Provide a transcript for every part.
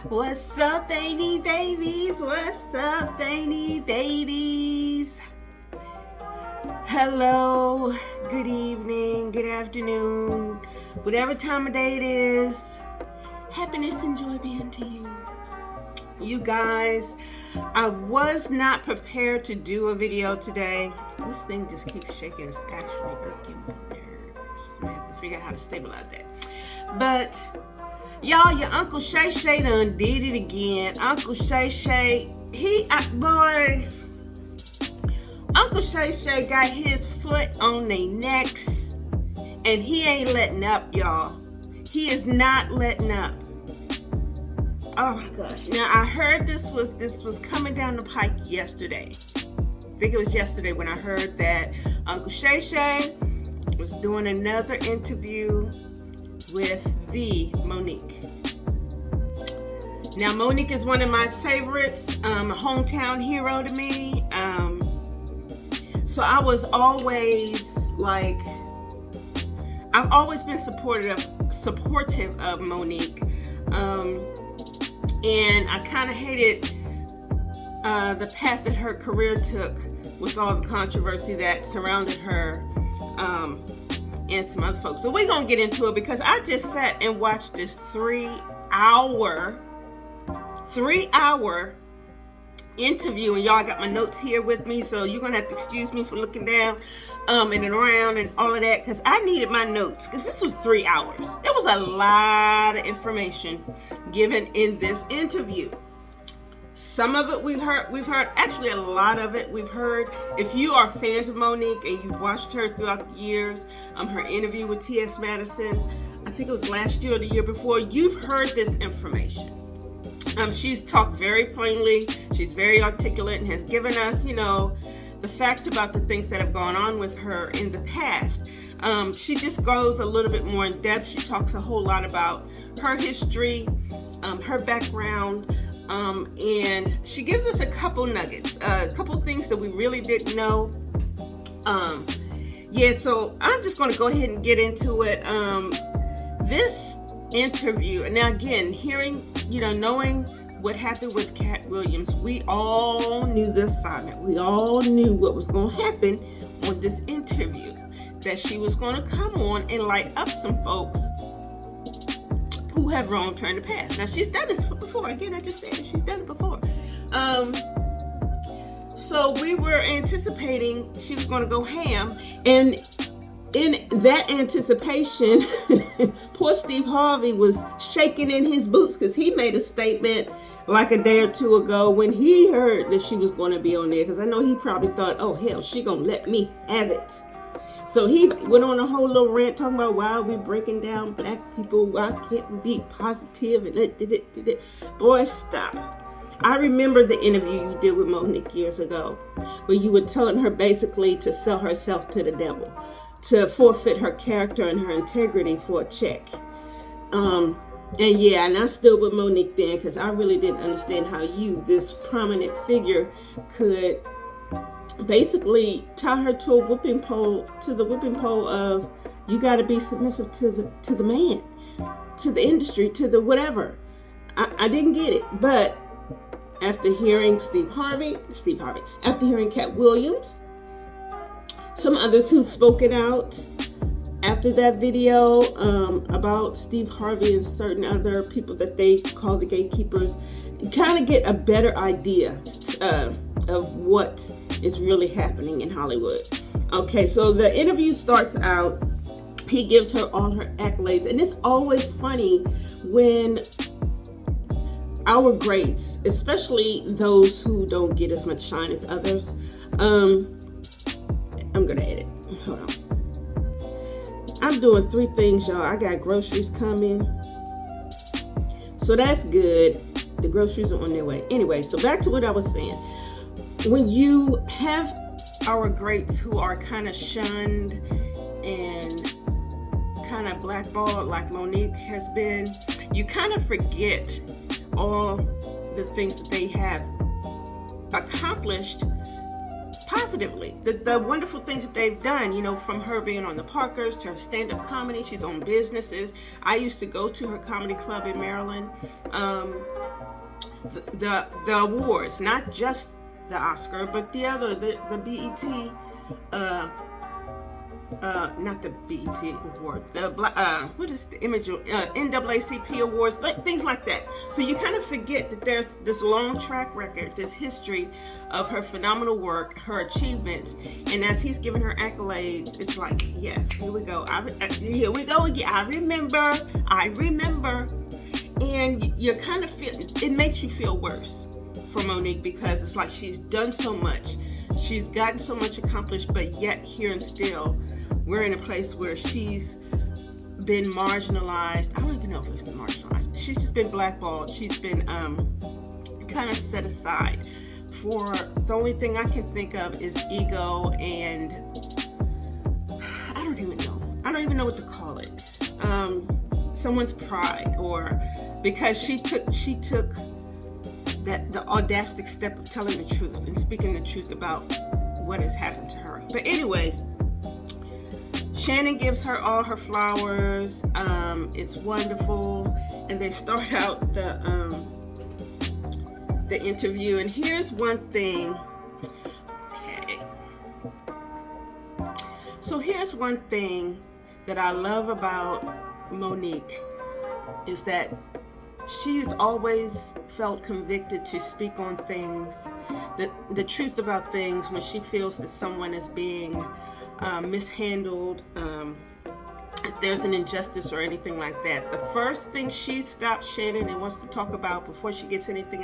What's up, Vanity babies? What's up, Vanity babies? Hello, good evening, good afternoon, whatever time of day it is. Happiness and joy be unto you. You guys, I was not prepared to do a video today. This thing just keeps shaking. It's actually irking my nerves. I have to figure out how to stabilize that. But y'all, your Uncle Shay Shay done did it again. Uncle Shay Shay, Uncle Shay Shay got his foot on their necks, and he ain't letting up, y'all. He is not letting up. Oh my gosh! Now I heard this was coming down the pike yesterday. I think it was yesterday when I heard that Uncle Shay Shay was doing another interview with the Monique. Now Monique is one of my favorites, a hometown hero to me. So I was always like, I've always been supportive of Monique, and I kind of hated the path that her career took with all the controversy that surrounded her. And some other folks, but we're gonna get into it because I just sat and watched this 3-hour interview, and y'all got my notes here with me, so you're gonna have to excuse me for looking down and around and all of that, because I needed my notes, because this was 3 hours. There was a lot of information given in this interview. Some of it we've heard, actually a lot of it we've heard. If you are fans of Monique and you've watched her throughout the years, her interview with T.S. Madison, I think it was last year or the year before, you've heard this information. She's talked very plainly, she's very articulate, and has given us, the facts about the things that have gone on with her in the past. She just goes a little bit more in depth. She talks a whole lot about her history, her background, and she gives us a couple nuggets, a couple things that we really didn't know. So I'm just going to go ahead and get into it. This interview, and now again, hearing, knowing what happened with Cat Williams, we all knew the assignment. We all knew what was going to happen on this interview, that she was going to come on and light up some folks who have wronged her in the past. Now, she's done this before. Again, I just said it. She's done it before. So we were anticipating she was going to go ham. And in that anticipation, poor Steve Harvey was shaking in his boots, because he made a statement like a day or two ago when he heard that she was going to be on there. Because I know he probably thought, oh, hell, she going to let me have it. So he went on a whole little rant talking about why are we breaking down black people? Why can't we be positive? And boy, stop. I remember the interview you did with Monique years ago, where you were telling her basically to sell herself to the devil, to forfeit her character and her integrity for a check. And I stood with Monique then, because I really didn't understand how you, this prominent figure, could basically tie her to a whipping pole, of you got to be submissive to the man, to the industry, to the whatever. I didn't get it, but after hearing after hearing Cat Williams, some others who spoken out after that video about Steve Harvey and certain other people that they call the gatekeepers, you kind of get a better idea of what is really happening in Hollywood. Okay, so the interview starts out, he gives her all her accolades, and it's always funny when our greats, especially those who don't get as much shine as others, I'm gonna edit. Hold on. I'm doing 3 things, y'all. I got groceries coming, so that's good. The groceries are on their way. Anyway, so back to what I was saying. When you have our greats who are kind of shunned and kind of blackballed, like Monique has been, you kind of forget all the things that they have accomplished positively. The wonderful things that they've done, you know, from her being on the Parkers to her stand-up comedy. She's on businesses. I used to go to her comedy club in Maryland. The awards, not just the Oscar, but the BET, not the BET award, what is the image, NAACP awards, things like that. So you kind of forget that there's this long track record, this history of her phenomenal work, her achievements, and as he's giving her accolades, it's like, yes, here we go. Here we go again. I remember. And you kind of feel, it makes you feel worse for Monique, because it's like she's done so much. She's gotten so much accomplished, but yet here and still, we're in a place where she's been marginalized. I don't even know if it's been marginalized. She's just been blackballed. She's been kind of set aside. For the only thing I can think of is ego, and I don't even know what to call it. Someone's pride, or because she took the audacity step of telling the truth and speaking the truth about what has happened to her. But anyway, Shannon gives her all her flowers. It's wonderful, and they start out the interview. And here's one thing. Okay. So here's one thing that I love about Monique, is that she's always felt convicted to speak on things, the truth about things, when she feels that someone is being mishandled, if there's an injustice or anything like that. The first thing she stops Shannon and wants to talk about before she gets anything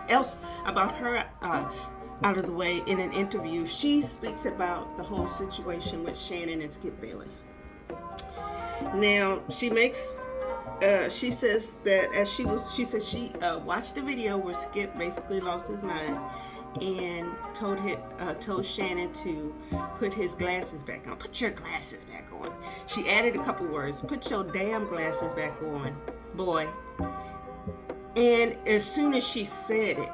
else about her out of the way in an interview, she speaks about the whole situation with Shannon and Skip Bayless. Now, she says that she watched the video where Skip basically lost his mind and told Shannon to put his glasses back on. Put your glasses back on. She added a couple words. Put your damn glasses back on, boy. And as soon as she said it,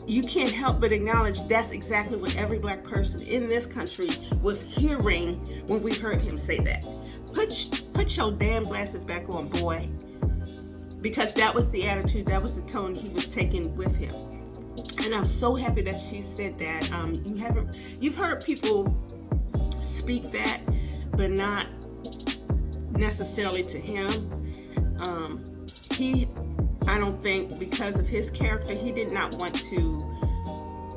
you can't help but acknowledge that's exactly what every black person in this country was hearing when we heard him say that. Put your damn glasses back on, boy. Because that was the attitude, that was the tone he was taking with him. And I'm so happy that she said that. You've heard people speak that, but not necessarily to him. I don't think, because of his character, he did not want to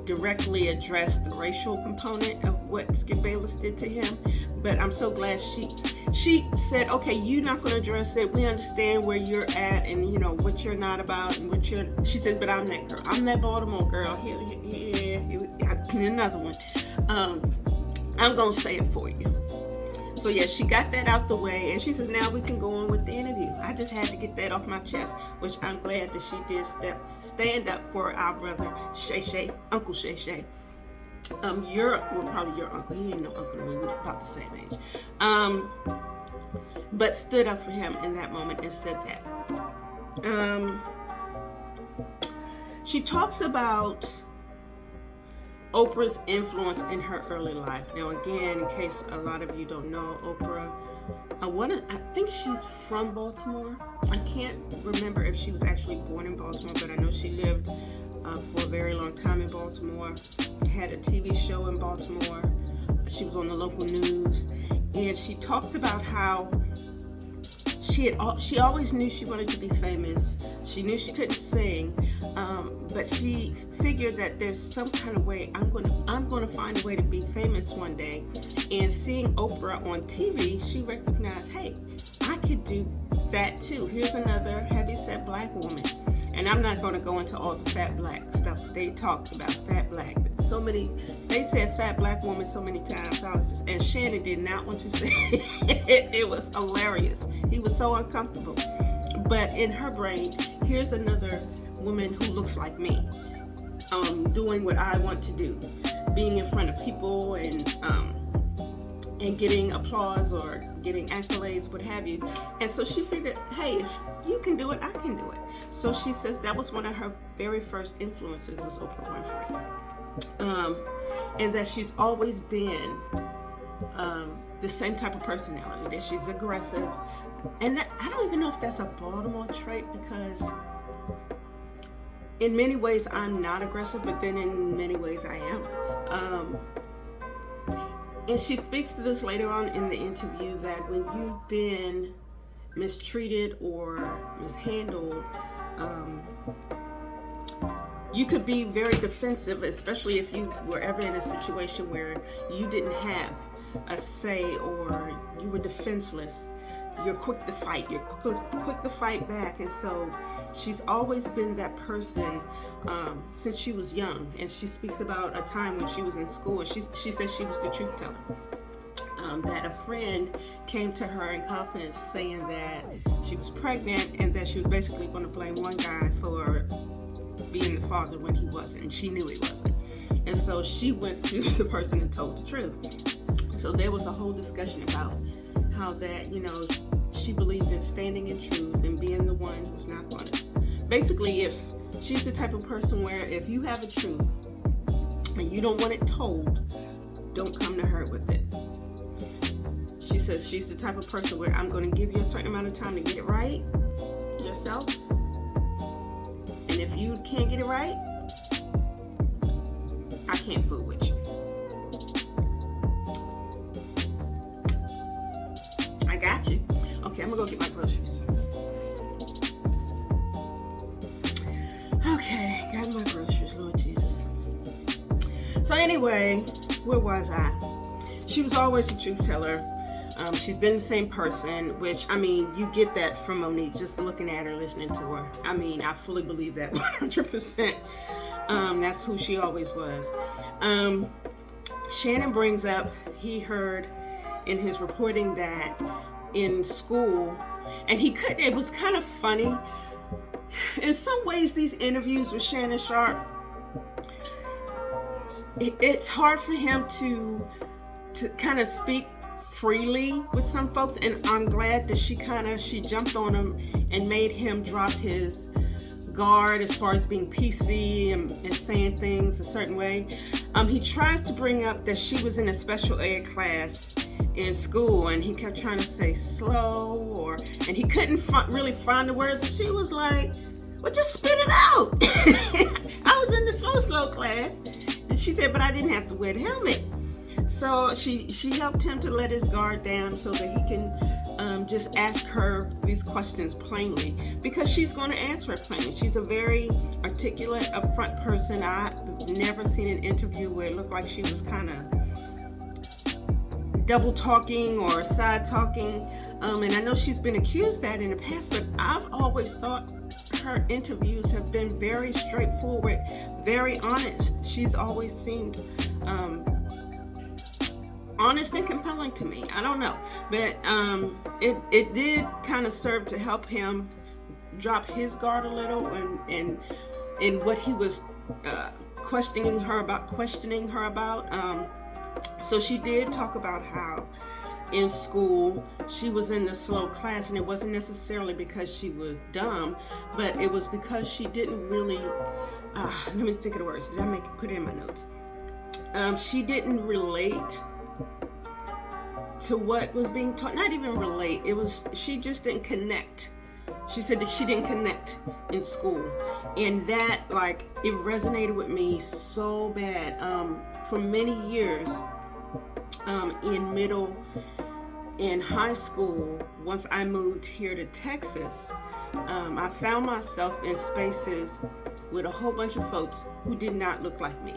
directly address the racial component of what Skip Bayless did to him. But I'm so glad she said, okay, you're not going to address it. We understand where you're at and, you know, what you're not about and she says, but I'm that girl. I'm that Baltimore girl. Here, another one. I'm going to say it for you. So yeah, she got that out the way, and she says, now we can go on with the interview. I just had to get that off my chest, which I'm glad that she did stand up for our brother, Shay Shay, Uncle Shay Shay. Probably your uncle. He ain't no uncle to me. We're about the same age. But stood up for him in that moment and said that. She talks about Oprah's influence in her early life. Now, again, in case a lot of you don't know, Oprah, I think she's from Baltimore. I can't remember if she was actually born in Baltimore, but I know she lived for a very long time in Baltimore. Had a TV show in Baltimore. She was on the local news, and she talks about how she always knew she wanted to be famous. She knew she couldn't sing, but she figured that there's some kind of way I'm going to find a way to be famous one day. And seeing Oprah on TV, she recognized, hey, I could do that too. Here's another heavyset black woman. And I'm not going to go into all the fat black stuff that they talked about. Fat black, they said fat black woman so many times. And Shannon did not want to say it. It was hilarious. He was so uncomfortable. But in her brain, here's another woman who looks like me, doing what I want to do, being in front of people and getting applause or getting accolades, what have you. And so she figured, hey, if you can do it, I can do it. So she says that was one of her very first influences was Oprah Winfrey. And that she's always been the same type of personality, that she's aggressive. And that, I don't even know if that's a Baltimore trait, because in many ways I'm not aggressive, but then in many ways I am. And she speaks to this later on in the interview, that when you've been mistreated or mishandled, you could be very defensive, especially if you were ever in a situation where you didn't have a say or you were defenseless. You're quick to fight. You're quick to fight back. And so she's always been that person since she was young. And she speaks about a time when she was in school. She says she was the truth teller. That a friend came to her in confidence saying that she was pregnant and that she was basically going to blame one guy for being the father when he wasn't, and she knew he wasn't. And so she went to the person and told the truth. So there was a whole discussion about how that, you know, she believed in standing in truth and being the one who's not going to. Basically, if she's the type of person where if you have a truth and you don't want it told, don't come to her with it. She says she's the type of person where I'm going to give you a certain amount of time to get it right yourself. And if you can't get it right, I can't fool with you. I got you. Okay, I'm gonna go get my groceries. Okay, got my groceries, Lord Jesus. So anyway, where was I? She was always a truth teller. She's been the same person, which, I mean, you get that from Monique, just looking at her, listening to her. I mean, I fully believe that 100%. That's who she always was. Shannon brings up, he heard in his reporting that in school, and it was kind of funny. In some ways, these interviews with Shannon Sharp, it's hard for him to kind of speak freely with some folks, and I'm glad that she jumped on him and made him drop his guard as far as being PC and saying things a certain way. He tries to bring up that she was in a special ed class in school, and he kept trying to say slow, and he couldn't really find the words. She was like, well, just spit it out. I was in the slow class, and she said, but I didn't have to wear the helmet. So she helped him to let his guard down so that he can just ask her these questions plainly, because she's going to answer it plainly. She's a very articulate, upfront person. I've never seen an interview where it looked like she was kind of double talking or side talking. And I know she's been accused that in the past, but I've always thought her interviews have been very straightforward, very honest. She's always seemed honest and compelling to me. I don't know, but it did kind of serve to help him drop his guard a little in what he was questioning her about. So she did talk about how in school she was in the slow class, and it wasn't necessarily because she was dumb, but it was because she didn't really let me think of the words. Did I put it in my notes? She didn't relate to what was being taught. Not even relate. She just didn't connect. She said that she didn't connect in school, and that it resonated with me so bad. For many years, in middle and high school, once I moved here to Texas, I found myself in spaces with a whole bunch of folks who did not look like me.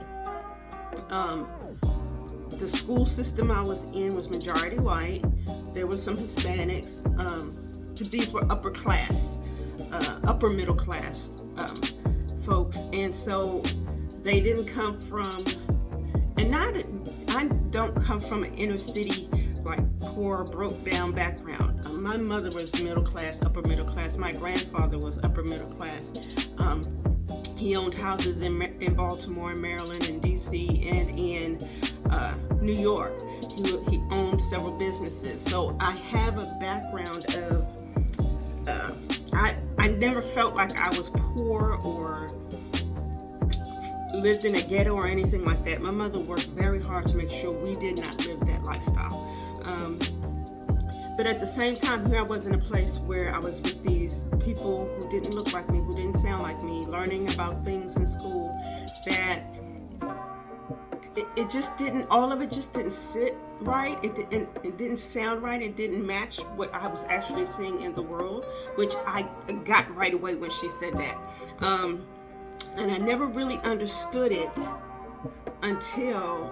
The school system I was in was majority white. There were some Hispanics. These were upper middle class folks, and so they didn't come from, I don't come from an inner city, poor, broke down background. My mother was middle class, upper middle class. My grandfather was upper middle class. He owned houses in Baltimore, Maryland, and DC, and in New York. He owned several businesses. So I have a background of, I never felt like I was poor or lived in a ghetto or anything like that. My mother worked very hard to make sure we did not live that lifestyle. But at the same time, here I was in a place where I was with these people who didn't look like me, who didn't sound like me, learning about things in school that it just didn't, all of it just didn't sit right. It didn't sound right. It didn't match what I was actually seeing in the world, which I got right away when she said that. And I never really understood it until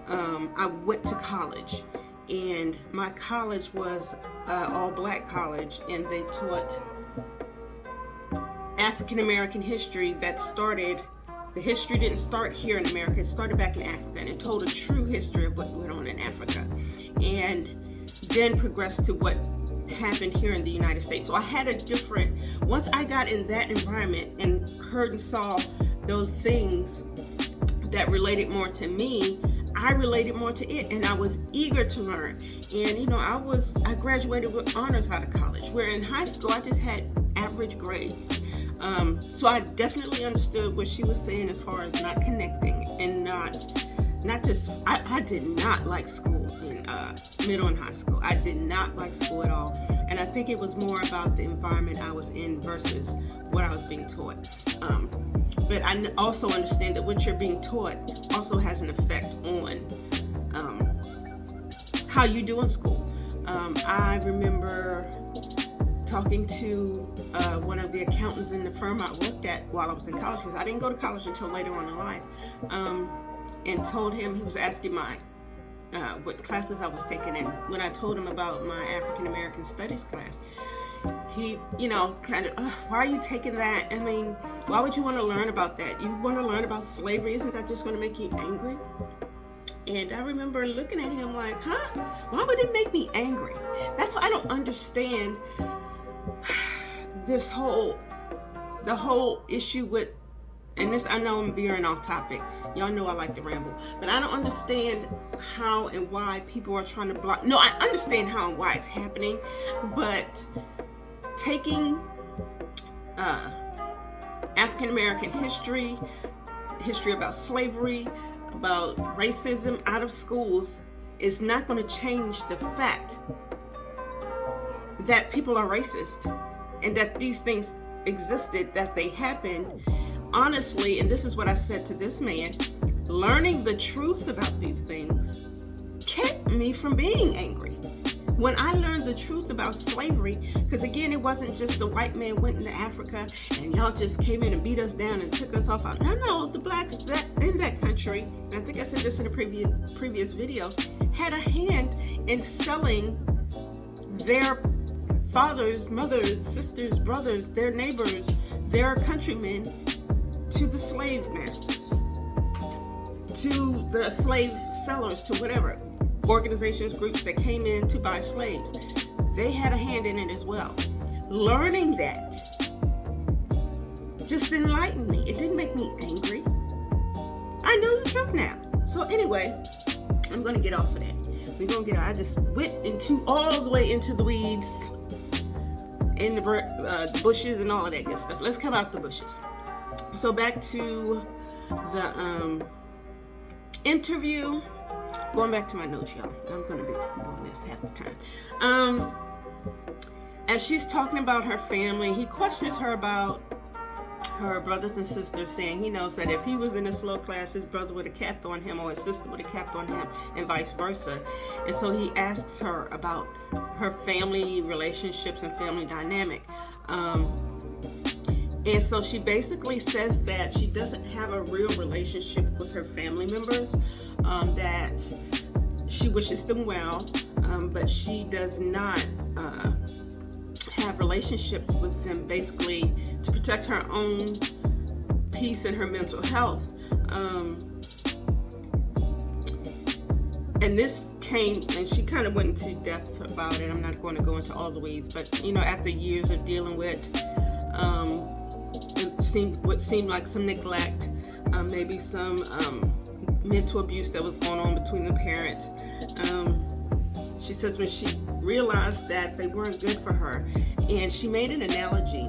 I went to college. And my college was all-black college, and they taught African-American history that started, the history didn't start here in America, it started back in Africa, and it told a true history of what went on in Africa, and then progressed to what happened here in the United States. So I had a different, once I got in that environment and heard and saw those things that related more to me, I related more to it, and I was eager to learn. And you know, I graduated with honors out of college, where in high school I just had average grades. So I definitely understood what she was saying as far as not connecting and not just, I did not like school in middle and high school. I did not like school at all. And I think it was more about the environment I was in versus what I was being taught. But I also understand that what you're being taught also has an effect on how you do in school. I remember talking to one of the accountants in the firm I worked at while I was in college, because I didn't go to college until later on in life, and told him, he was asking my what classes I was taking, and when I told him about my African American Studies class, he, you know, kind of, why are you taking that? I mean, why would you want to learn about that? You want to learn about slavery? Isn't that just going to make you angry? And I remember looking at him like, huh? Why would it make me angry? That's why I don't understand this the whole issue with, and this, I know I'm veering off topic. Y'all know I like to ramble. But I don't understand how and why people are trying to block. No, I understand how and why it's happening. But taking African American history about slavery, about racism out of schools is not going to change the fact that people are racist and that these things existed, that they happened. Honestly, and this is what I said to this man, learning the truth about these things kept me from being angry. When I learned the truth about slavery, because again, it wasn't just the white man went into Africa and y'all just came in and beat us down and took us off. No, the blacks that in that country, I think I said this in a previous video, had a hand in selling their fathers, mothers, sisters, brothers, their neighbors, their countrymen to the slave masters, to the slave sellers, to whatever organizations, groups that came in to buy slaves. They had a hand in it as well. Learning that just enlightened me. It didn't make me angry. I know the truth now. So anyway, I'm gonna get off of that. We're gonna get, I just went all the way into the weeds, in the bushes and all of that good stuff. Let's come out the bushes. So back to the interview. Going back to my notes, y'all. I'm going to be doing this half the time. As she's talking about her family, he questions her about her brothers and sisters, saying he knows that if he was in a slow class, his brother would have capped on him or his sister would have capped on him and vice versa. And so he asks her about her family relationships and family dynamic. And so she basically says that she doesn't have a real relationship with her family members, that she wishes them well, but she does not have relationships with them basically to protect her own peace and her mental health. And this came, and she kind of went into depth about it. I'm not going to go into all the weeds, but you know, after years of dealing with what seemed like some neglect, maybe some mental abuse that was going on between the parents. She says when she realized that they weren't good for her, and she made an analogy.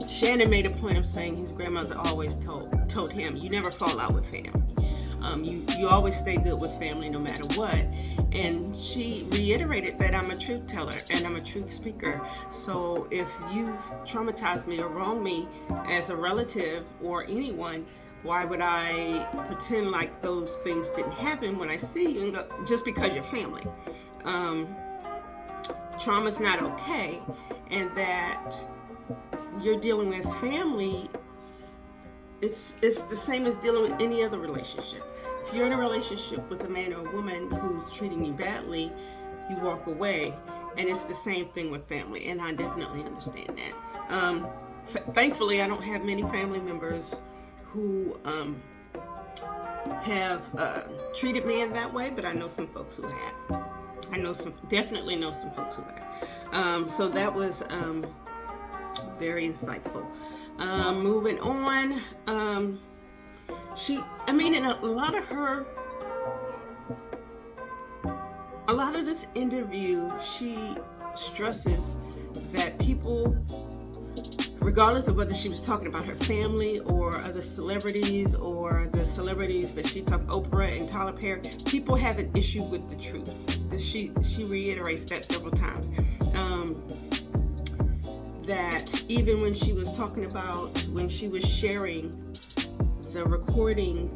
Shannon made a point of saying his grandmother always told him, you never fall out with family. You always stay good with family no matter what. And she reiterated that I'm a truth teller and I'm a truth speaker. So if you've traumatized me or wronged me as a relative or anyone, why would I pretend like those things didn't happen when I see you and go, just because you're family? Trauma's not okay, and that you're dealing with family, it's the same as dealing with any other relationship. If you're in a relationship with a man or a woman who's treating you badly, you walk away, and it's the same thing with family, and I definitely understand that. Thankfully, I don't have many family members who have treated me in that way, but I know some folks who have. Definitely know some folks who have. So that was very insightful. Moving on, in a lot of this interview, she stresses that people, regardless of whether she was talking about her family or other celebrities or the celebrities that she talked, Oprah and Tyler Perry, people have an issue with the truth. She reiterates that several times. That even when she was talking about, when she was sharing the recording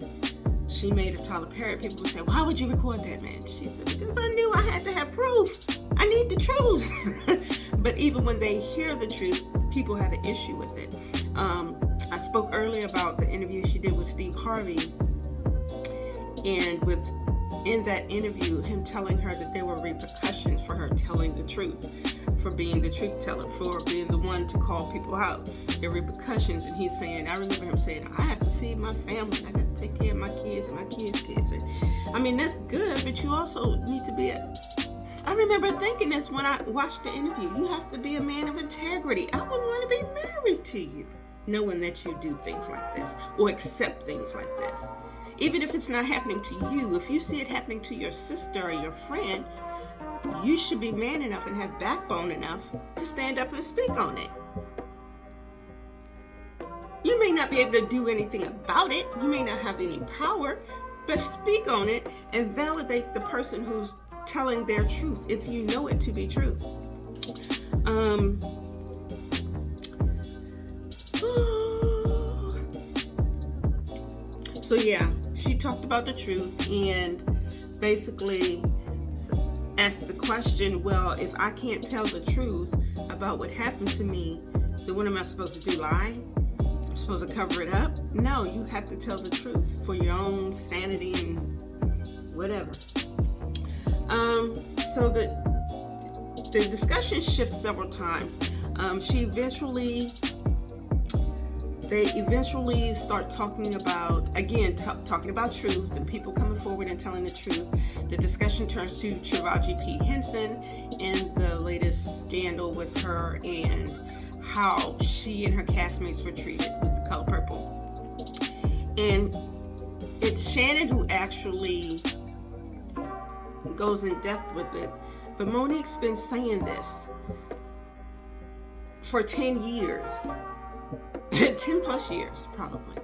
she made of Tyler Perry, people would say, why would you record that, man? She said, because I knew I had to have proof. I need the truth. But even when they hear the truth, people have an issue with it. I spoke earlier about the interview she did with Steve Harvey, and in that interview, him telling her that there were repercussions for her telling the truth, for being the truth teller, for being the one to call people out. There were repercussions, and he's saying, I remember him saying, I have to feed my family, I got to take care of my kids and my kids' kids. And I mean, that's good, but you also need to be I remember thinking this when I watched the interview. You have to be a man of integrity. I wouldn't want to be married to you, knowing that you do things like this or accept things like this. Even if it's not happening to you, if you see it happening to your sister or your friend, you should be man enough and have backbone enough to stand up and speak on it. You may not be able to do anything about it. You may not have any power, but speak on it and validate the person who's telling their truth if you know it to be true. So yeah, she talked about the truth and basically asked the question, well, if I can't tell the truth about what happened to me, then what am I supposed to do, lie? I'm supposed to cover it up? No, you have to tell the truth for your own sanity and whatever. So the discussion shifts several times. They eventually start talking about, again, talking about truth and people coming forward and telling the truth. The discussion turns to Taraji P. Henson and the latest scandal with her and how she and her castmates were treated with the color purple. And it's Shannon who actually goes in depth with it. But Monique's been saying this for 10 years. 10 plus years, probably.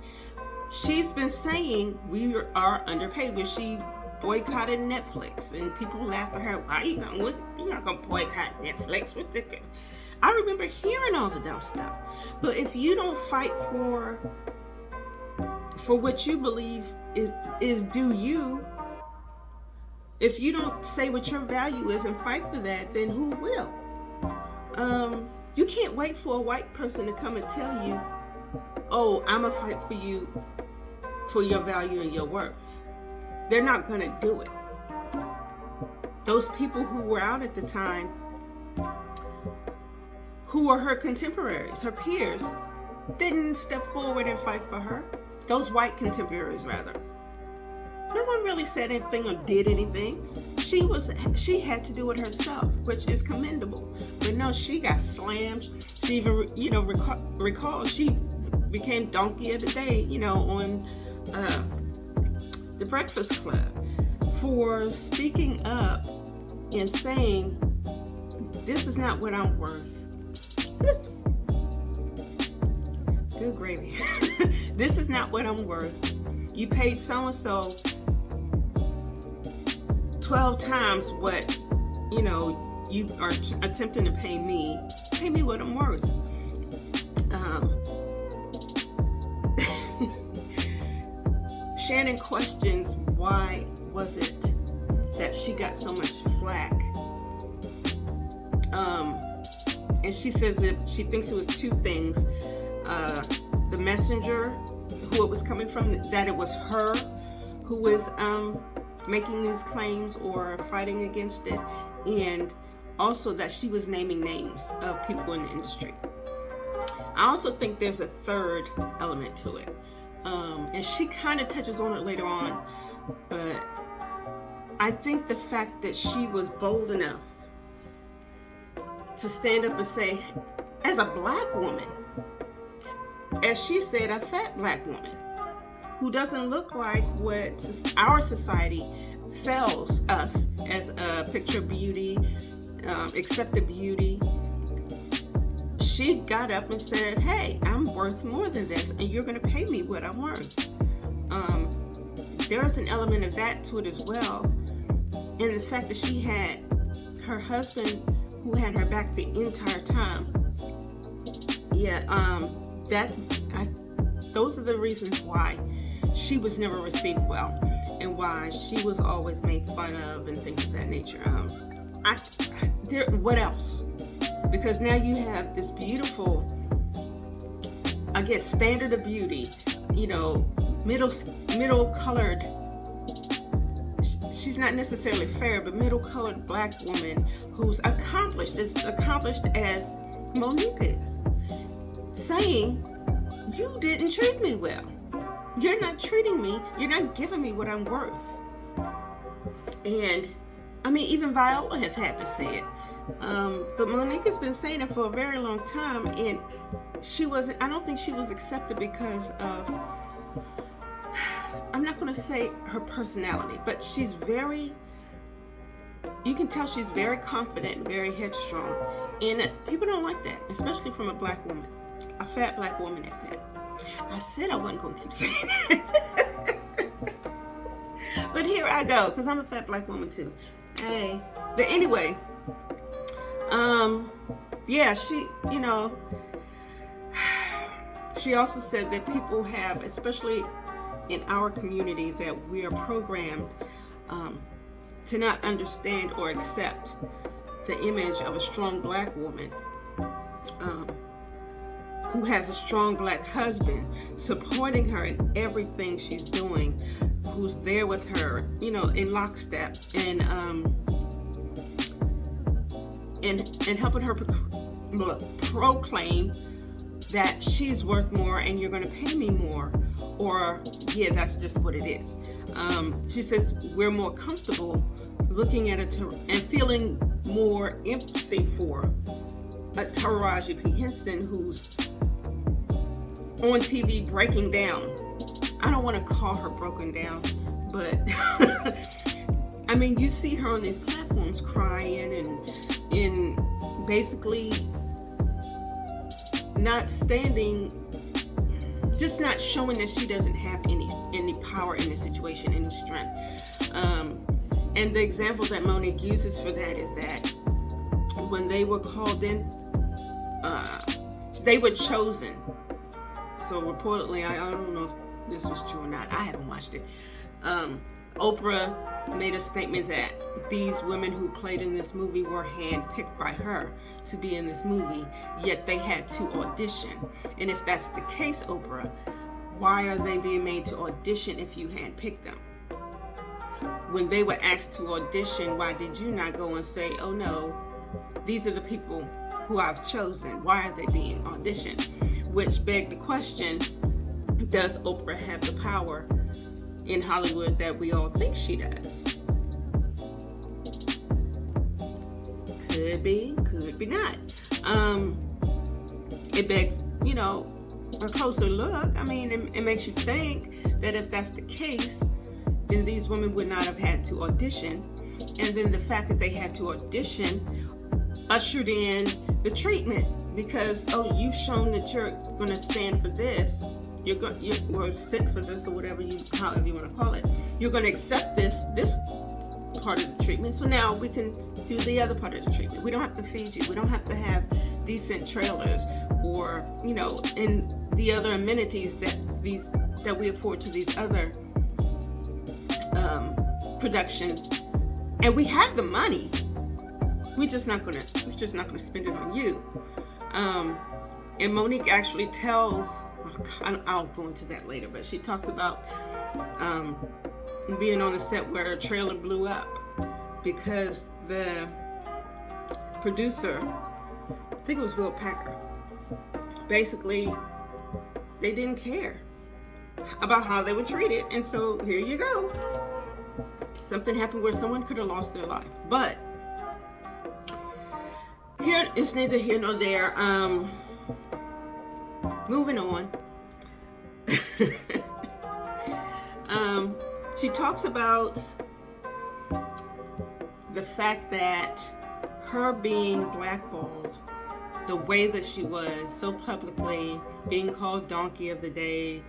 She's been saying we are underpaid. When she boycotted Netflix and people laughed at her, why you're not gonna boycott Netflix? Ridiculous. I remember hearing all the dumb stuff. But if you don't fight for what you believe is due you, if you don't say what your value is and fight for that, then who will? You can't wait for a white person to come and tell you, oh, I'm gonna fight for you for your value and your worth. They're not gonna do it. Those people who were out at the time, who were her contemporaries, her peers, didn't step forward and fight for her. Those white contemporaries, rather. No one really said anything or did anything. She had to do it herself, which is commendable. But no, she got slammed. She even, recall she became Donkey of the Day, on the Breakfast Club for speaking up and saying, this is not what I'm worth. Good gravy. This is not what I'm worth. You paid so-and-so 12 times what, you are attempting to pay me. Pay me what I'm worth. Shannon questions why was it that she got so much flack. And she says that she thinks it was two things. The messenger, who it was coming from, that it was her who was making these claims or fighting against it, and also that she was naming names of people in the industry. I also think there's a third element to it, and she kind of touches on it later on, but I think the fact that she was bold enough to stand up and say, as a black woman, as she said, a fat black woman who doesn't look like what our society sells us as a picture of beauty, accepted beauty, she got up and said, hey, I'm worth more than this, and you're going to pay me what I'm worth. There's an element of that to it as well, and the fact that she had her husband who had her back the entire time. Those are the reasons why she was never received well, and why she was always made fun of and things of that nature. What else? Because now you have this beautiful, I guess, standard of beauty, middle colored. She's not necessarily fair, but middle colored black woman who's accomplished as Monique is, saying, you didn't treat me well. You're not treating me. You're not giving me what I'm worth. And I mean, even Viola has had to say it. But Monique has been saying it for a very long time, and I don't think she was accepted because of, I'm not going to say her personality, but you can tell she's very confident, very headstrong, and people don't like that, especially from a black woman, a fat black woman at that. I said I wasn't going to keep saying it. But here I go, because I'm a fat black woman too. Hey. But anyway, she also said that people have, especially in our community, that we are programmed to not understand or accept the image of a strong black woman who has a strong black husband supporting her in everything she's doing, who's there with her, in lockstep, and helping her proclaim that she's worth more and you're going to pay me more, or that's just what it is. She says we're more comfortable looking at it and feeling more empathy for a Taraji P. Henson who's on TV breaking down. I don't want to call her broken down, but I mean, you see her on these platforms crying and basically not standing, just not showing that she doesn't have any power in this situation, any strength. And the example that Monique uses for that is that when they were called in, they were chosen. So reportedly, I don't know if this was true or not. I haven't watched it. Oprah made a statement that these women who played in this movie were handpicked by her to be in this movie, yet they had to audition. And if that's the case, Oprah, why are they being made to audition if you handpicked them? When they were asked to audition, why did you not go and say, oh no, these are the people who I've chosen. Why are they being auditioned? Which begged the question, does Oprah have the power in Hollywood that we all think she does? Could be not. It begs, a closer look. I mean, it makes you think that if that's the case, then these women would not have had to audition. And then the fact that they had to audition ushered in the treatment, because, oh, you've shown that you're going to stand for this, or sit for this, or whatever however you want to call it. You're going to accept this part of the treatment. So now we can do the other part of the treatment. We don't have to feed you. We don't have to have decent trailers, or and the other amenities that we afford to these other productions. And we have the money. We're just not gonna spend it on you. And Monique actually tells, I'll go into that later, but she talks about being on the set where a trailer blew up because the producer, I think it was Will Packer, basically they didn't care about how they were treated, and so here you go. Something happened where someone could have lost their life. But here, it's neither here nor there. Moving on. She talks about the fact that her being blackballed the way that she was, so publicly, being called Donkey of the Day,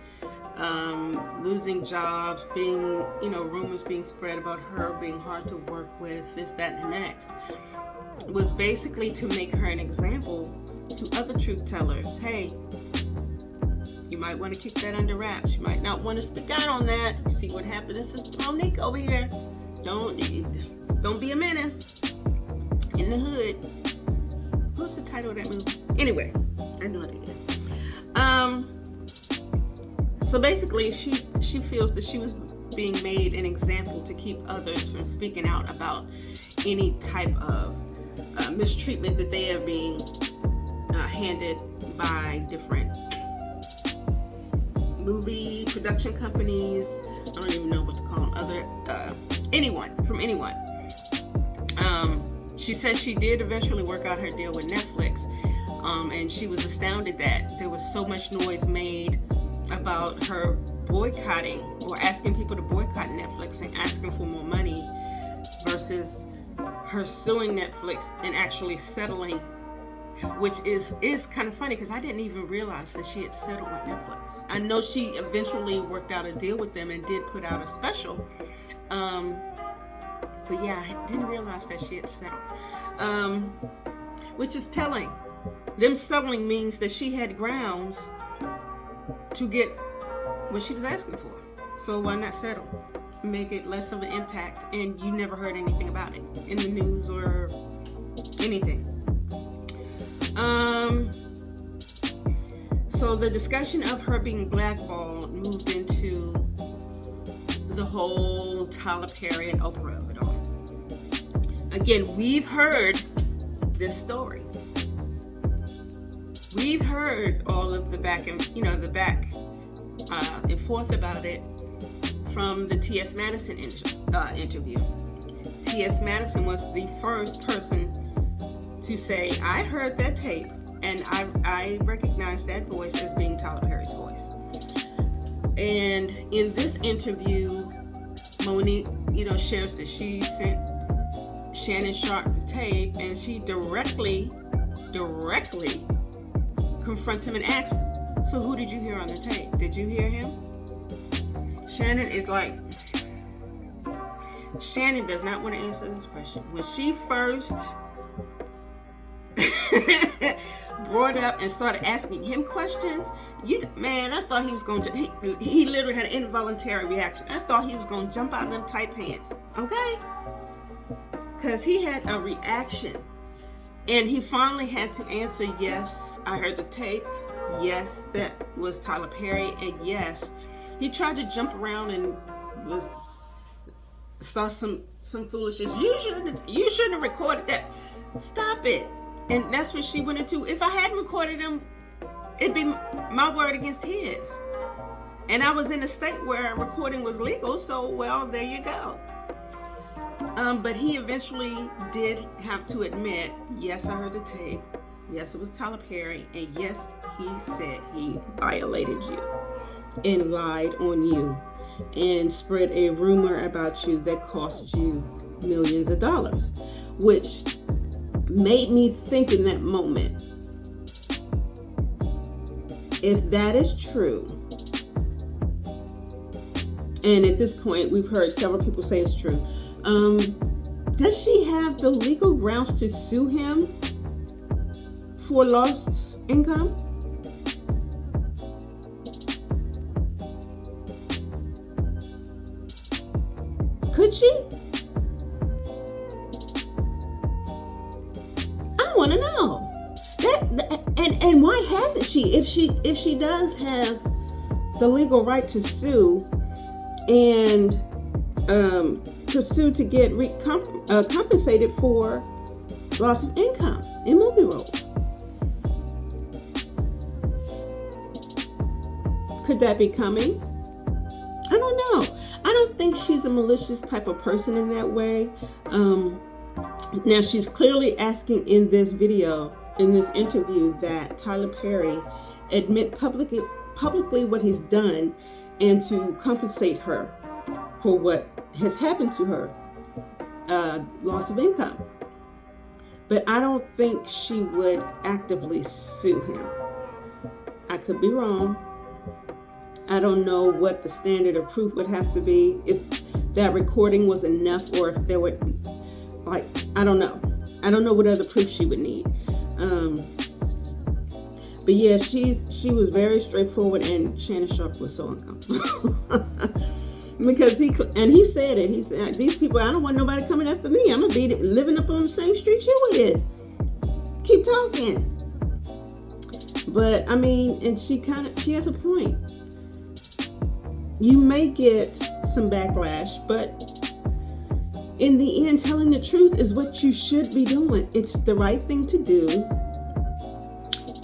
losing jobs, being, rumors being spread about her being hard to work with, this, that, and the next, was basically to make her an example to other truth tellers. Hey, you might want to keep that under wraps. You might not want to speak out on that. See what happened to Sister Monique over here. Don't be a menace in the hood. What's the title of that movie? Anyway, I know it again. So basically, she feels that she was being made an example to keep others from speaking out about any type of mistreatment that they are being handed by different movie production companies. I don't even know what to call them. Anyone. She says she did eventually work out her deal with Netflix, and she was astounded that there was so much noise made about her boycotting or asking people to boycott Netflix and asking for more money versus her suing Netflix and actually settling, which is kind of funny because I didn't even realize that she had settled with Netflix. I know she eventually worked out a deal with them and did put out a special, but yeah, I didn't realize that she had settled, which is telling. Them settling means that she had grounds to get what she was asking for. So why not settle? Make it less of an impact, and you never heard anything about it in the news or anything. So the discussion of her being blackballed moved into the whole Tyler Perry and Oprah of it all. Again, we've heard this story. We've heard all of the back and forth about it from the T.S. Madison interview. T.S. Madison was the first person to say, I heard that tape and I recognized that voice as being Tyler Perry's voice. And in this interview, Monique, shares that she sent Shannon Sharp the tape, and she directly confronts him and asks, so who did you hear on the tape? Did you hear him? Shannon does not want to answer this question. When she first brought up and started asking him questions, I thought he was going to, he literally had an involuntary reaction. I thought he was going to jump out of them tight pants, okay? Because he had a reaction. And he finally had to answer, yes, I heard the tape. Yes, that was Tyler Perry. And yes, he tried to jump around and start some foolishness. You shouldn't have recorded that. Stop it. And that's what she went into. If I hadn't recorded him, it'd be my word against his. And I was in a state where recording was legal, so, well, there you go. But he eventually did have to admit, yes, I heard the tape. Yes, it was Tyler Perry. And yes, he said he violated you and lied on you. and spread a rumor about you that cost you millions of dollars, which made me think in that moment, if that is true, and at this point we've heard several people say it's true, does she have the legal grounds to sue him for lost income? Could she? I want to know that, and why hasn't she? If she does have the legal right to sue and pursue to get compensated for loss of income in movie roles, could that be coming? I don't know. I don't think she's a malicious type of person in that way. Now, she's clearly asking in this video, in this interview, that Tyler Perry admit publicly what he's done and to compensate her for what has happened to her, loss of income. But I don't think she would actively sue him. I could be wrong. I don't know what the standard of proof would have to be, if that recording was enough, or if there would, like, I don't know. I don't know what other proof she would need. But yeah, she was very straightforward, and Shannon Sharpe was so uncomfortable. Because he said it. He said, these people, I don't want nobody coming after me. I'm going to be living up on the same street you is. Keep talking. But, I mean, and she has a point. You may get some backlash, but in the end, telling the truth is what you should be doing. It's the right thing to do.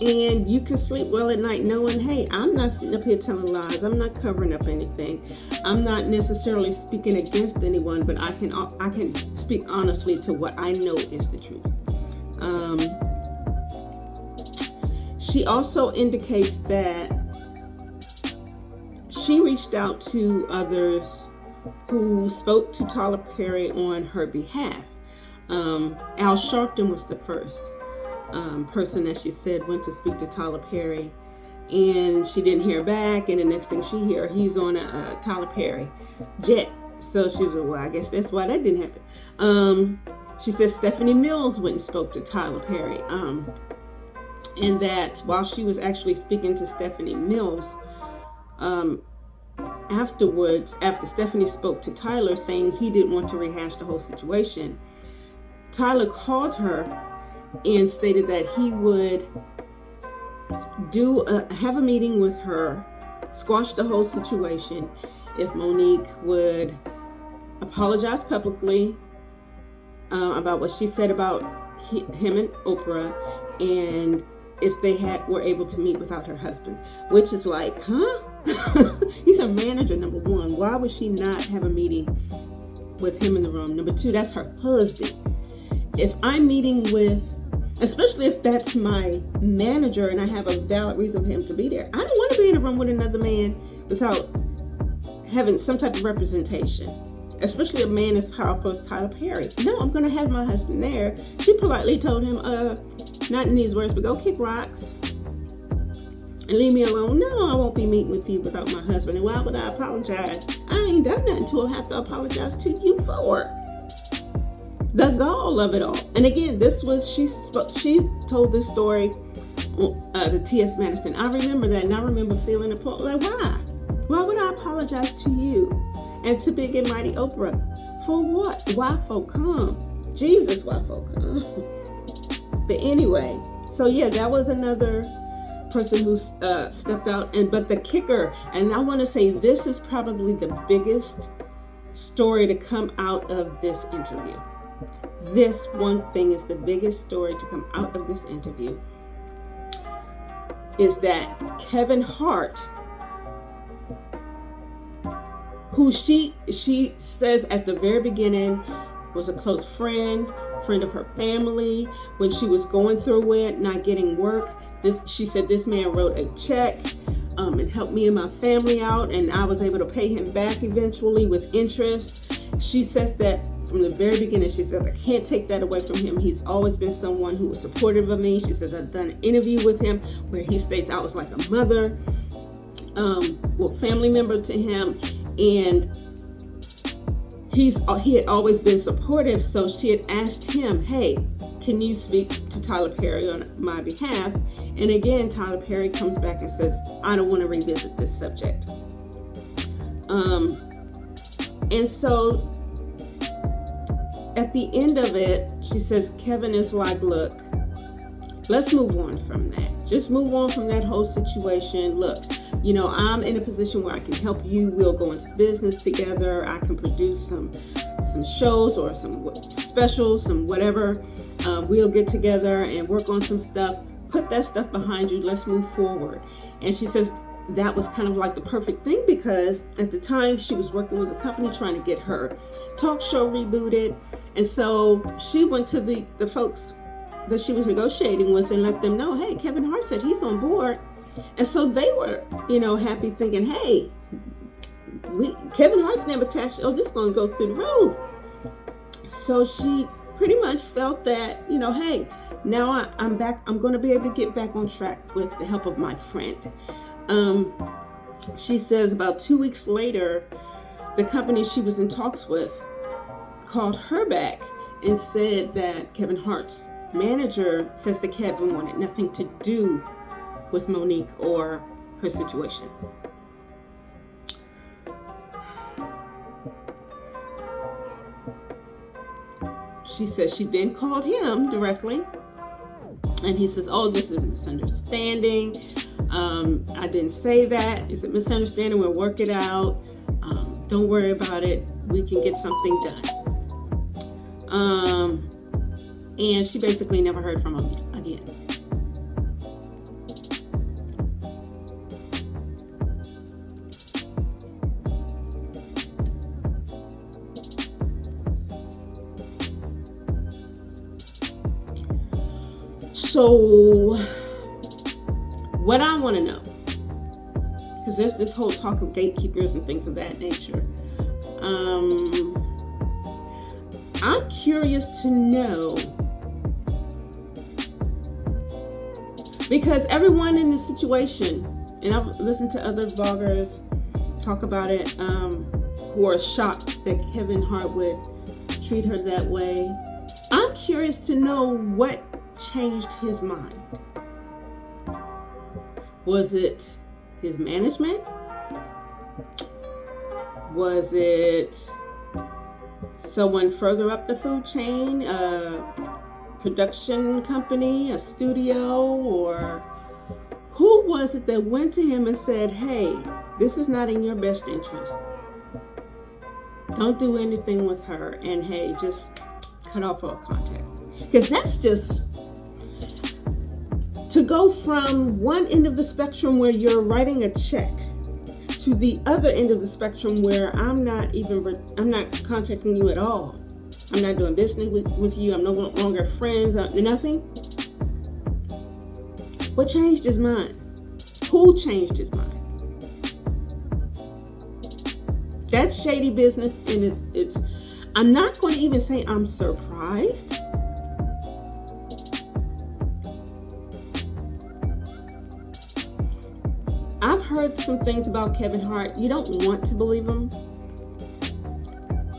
And you can sleep well at night knowing, hey, I'm not sitting up here telling lies. I'm not covering up anything. I'm not necessarily speaking against anyone, but I can speak honestly to what I know is the truth. She also indicates that she reached out to others who spoke to Tyler Perry on her behalf. Al Sharpton was the first person that she said went to speak to Tyler Perry, and she didn't hear back, and the next thing she hear, he's on a Tyler Perry jet. So she was like, well, I guess that's why that didn't happen. She said Stephanie Mills went and spoke to Tyler Perry, and that while she was actually speaking to Stephanie Mills, afterwards, after Stephanie spoke to Tyler saying he didn't want to rehash the whole situation, Tyler called her and stated that he would have a meeting with her, squash the whole situation, if Monique would apologize publicly about what she said about him and Oprah, and if they were able to meet without her husband. Which is like, huh? He's a manager, number one. Why would she not have a meeting with him in the room? Number two, that's her husband. If I'm meeting with, especially if that's my manager and I have a valid reason for him to be there, I don't want to be in a room with another man without having some type of representation, especially a man as powerful as Tyler Perry. No, I'm going to have my husband there. She politely told him, not in these words, but go kick rocks and leave me alone. No, I won't be meeting with you without my husband. And why would I apologize? I ain't done nothing to have to apologize to you for. The gall of it all. And again, this was, she told this story to T.S. Madison. I remember that, and I remember feeling appalled. Like, why? Why would I apologize to you and to Big and Mighty Oprah? For what? Why folk come? Jesus, why folk come? But anyway, so yeah, that was another person who stepped out. But the kicker, and I want to say this is probably the biggest story to come out of this interview. This one thing is the biggest story to come out of this interview, is that Kevin Hart, who she says at the very beginning was a close friend of her family, when she was going through it, not getting work. She said this man wrote a check and helped me and my family out, and I was able to pay him back eventually with interest. She says that from the very beginning. She says, I can't take that away from him. He's always been someone who was supportive of me. She says, I've done an interview with him where he states I was like a mother, family member to him, and he had always been supportive. So she had asked him, hey, can you speak to Tyler Perry on my behalf? And again, Tyler Perry comes back and says, I don't want to revisit this subject. And so at the end of it, she says, Kevin is like, look, let's move on from that. Just move on from that whole situation. Look, I'm in a position where I can help you. We'll go into business together. I can produce some shows or some specials, some whatever. We'll get together and work on some stuff. Put that stuff behind you. Let's move forward. And she says that was kind of like the perfect thing, because at the time she was working with a company trying to get her talk show rebooted. And so she went to the folks that she was negotiating with and let them know, hey, Kevin Hart said he's on board. And so they were, happy, thinking, hey, Kevin Hart's name attached. Oh, this is going to go through the roof. So she pretty much felt that, hey, now I'm back. I'm going to be able to get back on track with the help of my friend. She says about 2 weeks later, the company she was in talks with called her back and said that Kevin Hart's manager says that Kevin wanted nothing to do with Monique or her situation. She says she then called him directly, and he says, oh, this is a misunderstanding. I didn't say that. It's a misunderstanding. We'll work it out. Don't worry about it. We can get something done. And she basically never heard from him again. So what I want to know, because there's this whole talk of gatekeepers and things of that nature. I'm curious to know, because everyone in this situation, and I've listened to other vloggers talk about it, who are shocked that Kevin Hart would treat her that way. I'm curious to know what changed his mind. Was it his management? Was it someone further up the food chain, a production company, a studio, or who was it that went to him and said, hey, this is not in your best interest. Don't do anything with her, and hey, just cut off all contact. Because that's just to go from one end of the spectrum where you're writing a check to the other end of the spectrum where I'm not contacting you at all. I'm not doing business with you. I'm no longer friends. Nothing. What changed his mind? Who changed his mind? That's shady business, and it's I'm not going to even say I'm surprised. I've heard some things about Kevin Hart. You don't want to believe them.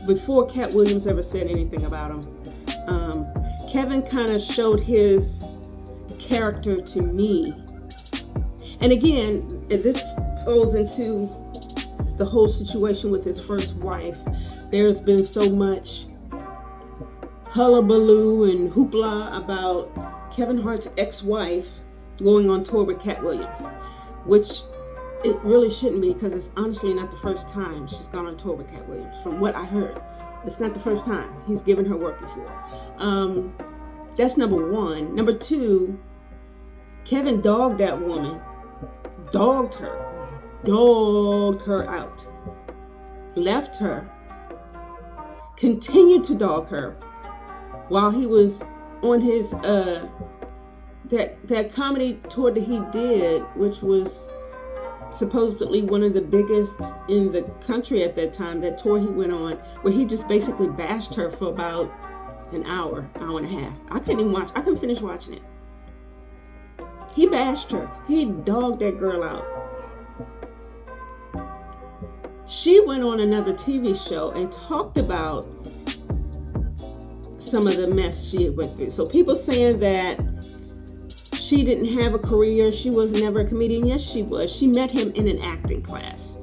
Before Cat Williams ever said anything about him, Kevin kind of showed his character to me. And again, this folds into the whole situation with his first wife. There's been so much hullabaloo and hoopla about Kevin Hart's ex-wife going on tour with Cat Williams, which it really shouldn't be, because it's honestly not the first time she's gone on tour with Cat Williams. From what I heard, it's not the first time he's given her work before. That's number one. Number two, Kevin dogged that woman, dogged her out, left her, continued to dog her while he was on his that comedy tour that he did, which was supposedly one of the biggest in the country at that time, that tour he went on, where he just basically bashed her for about an hour and a half. I couldn't finish watching it. He bashed her. He dogged that girl out. She went on another TV show and talked about some of the mess she had went through. So people saying that she didn't have a career, she was never a comedian. Yes, she was. She met him in an acting class,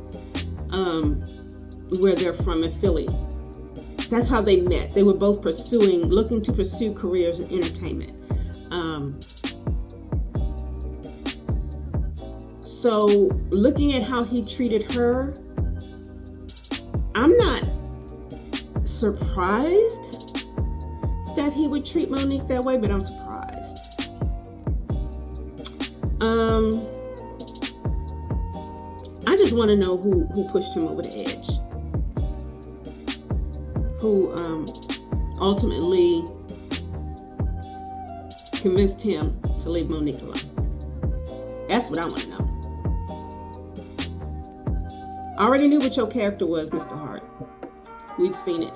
where they're from in Philly. That's how they met. They were both looking to pursue careers in entertainment. So looking at how he treated her, I'm not surprised that he would treat Monique that way, but I'm surprised. I just want to know who pushed him over the edge. Who ultimately convinced him to leave Monique alone. That's what I want to know. I already knew what your character was, Mr. Hart. We'd seen it.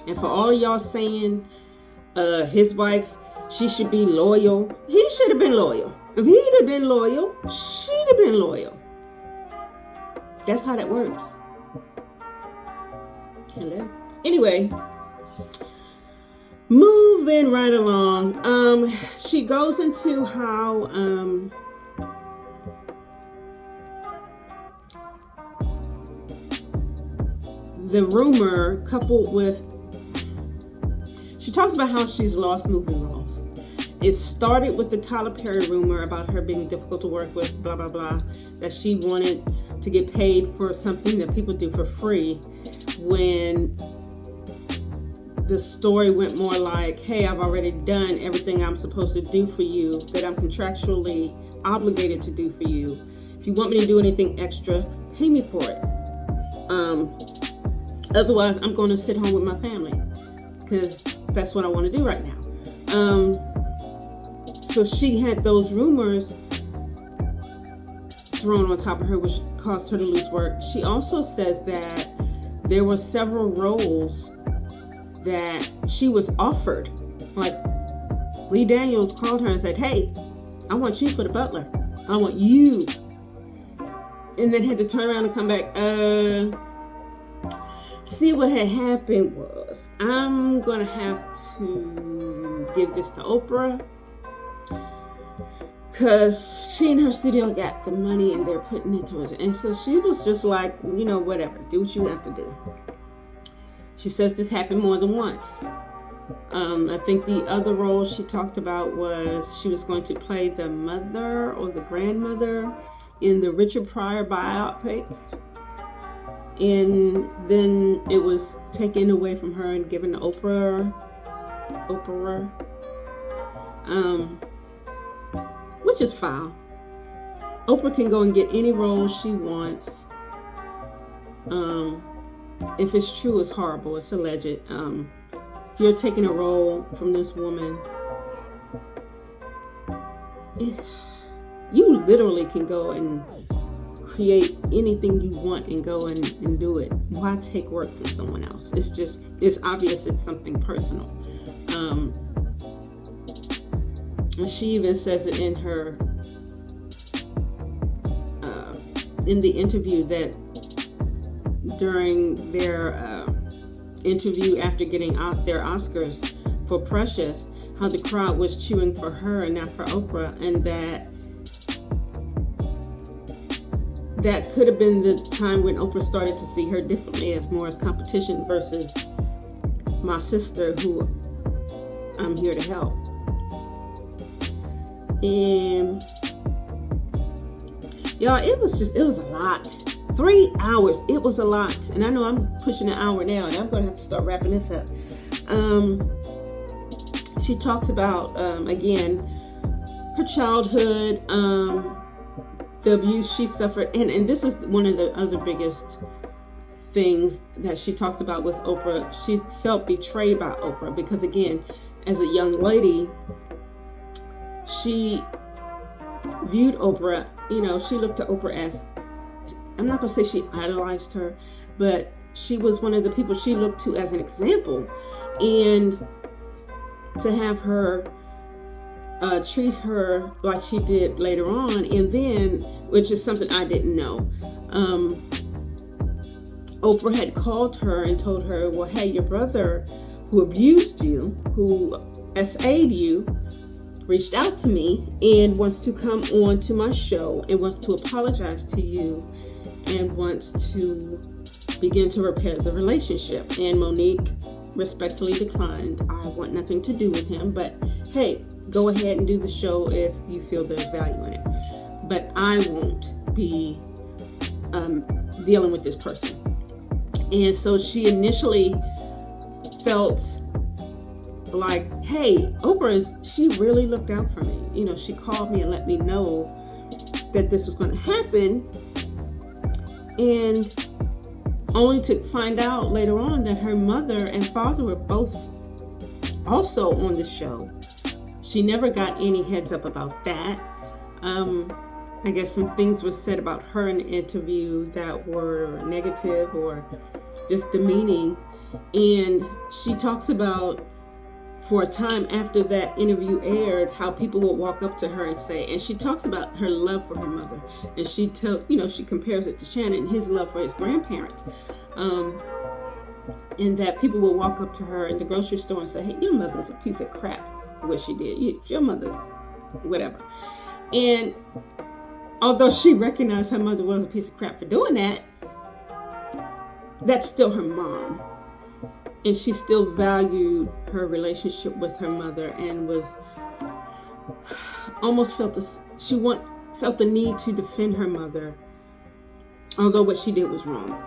And for all of y'all saying his wife, she should be loyal, he should have been loyal. If he'd have been loyal, she'd have been loyal. That's how that works. Hello. Anyway, moving right along. She goes into how the rumor coupled with, she talks about how she's lost movie roles. It started with the Tyler Perry rumor about her being difficult to work with, blah, blah, blah, that she wanted to get paid for something that people do for free, when the story went more like, hey, I've already done everything I'm supposed to do for you, that I'm contractually obligated to do for you. If you want me to do anything extra, pay me for it. Otherwise, I'm going to sit home with my family, because that's what I want to do right now. So she had those rumors thrown on top of her, which caused her to lose work. She also says that there were several roles that she was offered. Like, Lee Daniels called her and said, hey, I want you for the butler. I want you. And then had to turn around and come back. See, what had happened was, I'm going to have to give this to Oprah, because she and her studio got the money and they're putting it towards it. And so she was just like, whatever, do what you have to do. She says this happened more than once. I think the other role she talked about was she was going to play the mother or the grandmother in the Richard Pryor biopic. And then it was taken away from her and given to Oprah. Which is foul. Oprah can go and get any role she wants. If it's true, it's horrible. It's alleged. If you're taking a role from this woman, you literally can go and create anything you want and go and do it. Why take work from someone else? It's obvious it's something personal. And she even says it in her in the interview, that during their interview after getting out their Oscars for Precious, how the crowd was cheering for her and not for Oprah, and that could have been the time when Oprah started to see her differently, as more as competition versus my sister who I'm here to help. And y'all, it was a lot. 3 hours, it was a lot. And I know I'm pushing an hour now, and I'm going to have to start wrapping this up. She talks about, again, her childhood, the abuse she suffered. And this is one of the other biggest things that she talks about with Oprah. She felt betrayed by Oprah because, again, as a young lady, she viewed Oprah, she looked to Oprah as, I'm not going to say she idolized her, but she was one of the people she looked to as an example. And to have her treat her like she did later on, and then, which is something I didn't know, Oprah had called her and told her, well, hey, your brother who abused you, who SA'd you, reached out to me and wants to come on to my show and wants to apologize to you and wants to begin to repair the relationship. And Monique respectfully declined. I want nothing to do with him, but hey, go ahead and do the show if you feel there's value in it. But I won't be dealing with this person. And so she initially felt like, hey, she really looked out for me. She called me and let me know that this was going to happen. And only to find out later on that her mother and father were both also on the show. She never got any heads up about that. I guess some things were said about her in the interview that were negative or just demeaning. And she talks about, for a time after that interview aired, how people would walk up to her and say, and she talks about her love for her mother, and she compares it to Shannon and his love for his grandparents, and that people would walk up to her in the grocery store and say, hey, your mother's a piece of crap for what she did. Your mother's whatever. And although she recognized her mother was a piece of crap for doing that, that's still her mom. And she still valued her relationship with her mother and was almost felt the need to defend her mother, although what she did was wrong.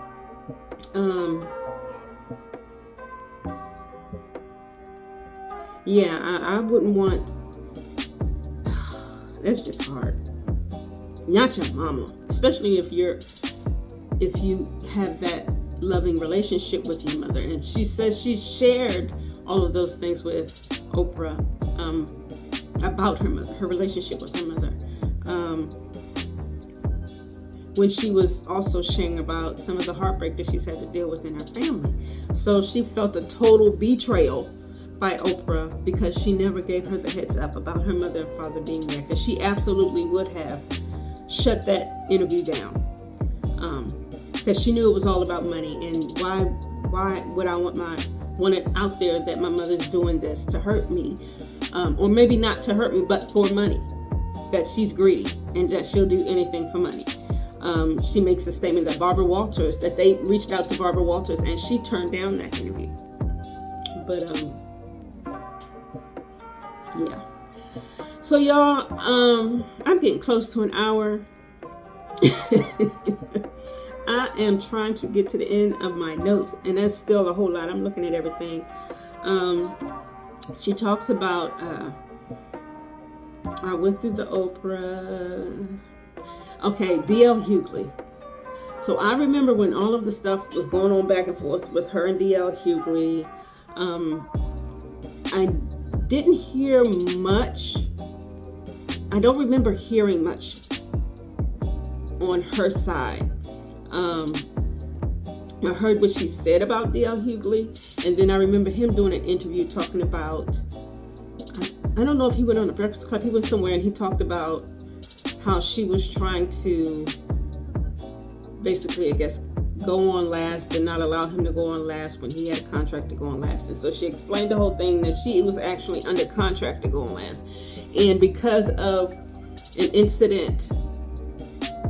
I wouldn't want. That's just hard. Not your mama, especially if you have that loving relationship with your mother. And she says she shared all of those things with Oprah about her mother, her relationship with her mother, when she was also sharing about some of the heartbreak that she's had to deal with in her family. So she felt a total betrayal by Oprah because she never gave her the heads up about her mother and father being there, because she absolutely would have shut that interview down. Because she knew it was all about money, and why would I want it out there that my mother's doing this to hurt me, or maybe not to hurt me, but for money, that she's greedy and that she'll do anything for money. She makes a statement that they reached out to Barbara Walters and she turned down that interview. But yeah. So y'all, I'm getting close to an hour. I am trying to get to the end of my notes, and that's still a whole lot. I'm looking at everything. She talks about, I went through the Oprah. Okay, D.L. Hughley. So I remember when all of the stuff was going on back and forth with her and D.L. Hughley. I didn't hear much. I don't remember hearing much on her side. I heard what she said about D.L. Hughley, and then I remember him doing an interview talking about, I don't know if he went on the Breakfast Club, he went somewhere and he talked about how she was trying to basically, I guess, go on last and not allow him to go on last when he had a contract to go on last. And so she explained the whole thing that she was actually under contract to go on last. And because of an incident